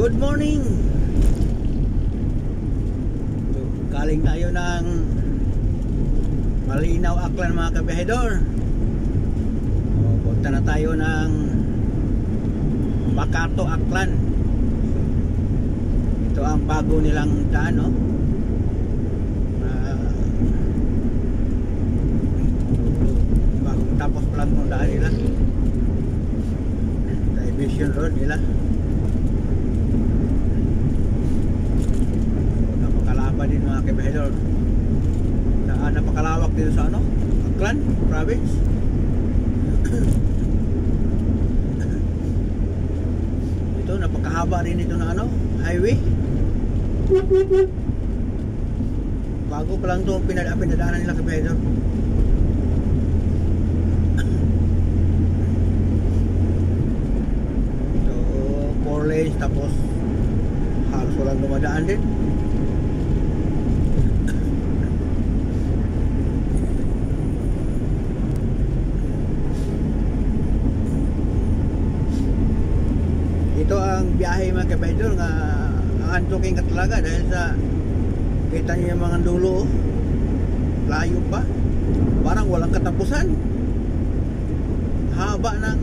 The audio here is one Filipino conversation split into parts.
Good morning. So, galing tayo ng Malinaw, Aklan mga kabihedor. So, punta na tayo ng Makato, Aklan. Ito ang bago nilang daan, no? Bagong tapos pa lang ng daan nila. Division Road nila. Napakalapa din mga kabihedor. Napakalawak din sa ano? Aklan province. Ito napakahaba rin ito na ano? Highway. Bago pa lang ito pinadaanan nila kabihedor. So 4 lanes tapos halos walang dumadaan din. Ito ang biyahe mga kabihedor nga aantukin ka talaga dahil sa kita niyo yung mga dulo, layo pa, parang walang katapusan. Haba ng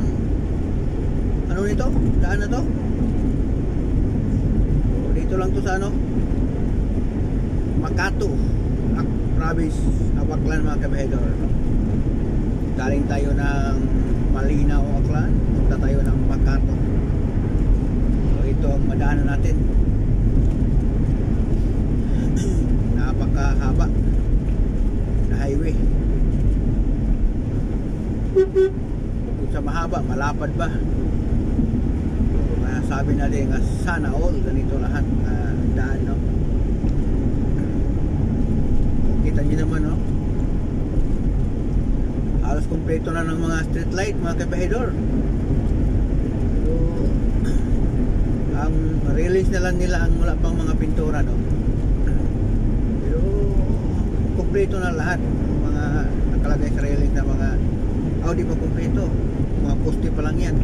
ano nito, daan na to. So, dito lang to sa ano, Makato province of Aklan mga kabihedor. Galing tayo ng Malinaw, Aklan, punta tayo ng Makato. Ito ang madaanan natin. Napakahaba na highway. Kung sa mahaba, malapad ba? Sabi natin nga sana all ganito lahat daan, no? Kita nyo naman, no? Halos kompleto na ng mga street light mga kabihedor. Ang release na lang nila ang wala pang mga pintura, no? Pero kompleto na lahat mga nakalagay sa release na mga di pa kompleto, mga poste pa lang yan.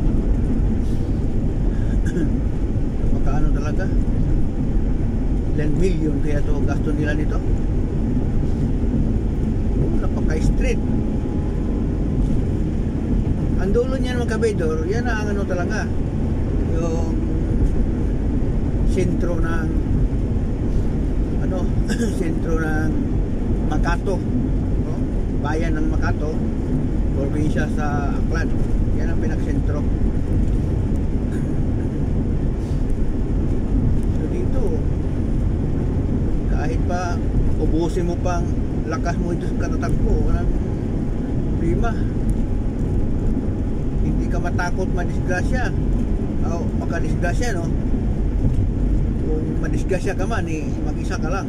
Makaano talaga, ilan milyon kaya to gasto nila dito. Napaka-street. Ang dulo niyan mga kabihedor, yan ang ano talaga, yung sentro ng ano sentro ng Makato, no? Bayan ng Makato, probinsya sa Aklan. Yan ang pinaksentro. So dito kahit pa ubusin mo pang lakas mo ito sa katatakbo, walang problema. Hindi ka matakot madisgrasya o makadisgrasya, no? Kung madisgrasya ka man, mag-isa ka lang,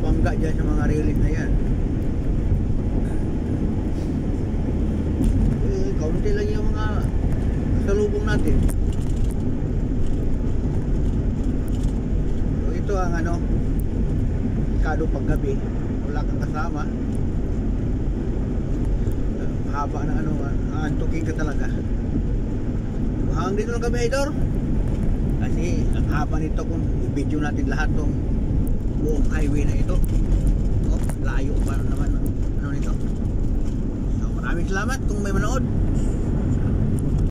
bangga dyan sa mga railing na yan. Kaunti lang yung mga salubong natin. So ito ang ano, kado paggabi, wala kang kasama, haba na ano, antukin ka talaga. Hanggang dito lang kabihedor. Kasi ang haba nito kung i-video natin lahat tong buong highway na ito. Layo pa naman ano nito. So maraming salamat kung may manood.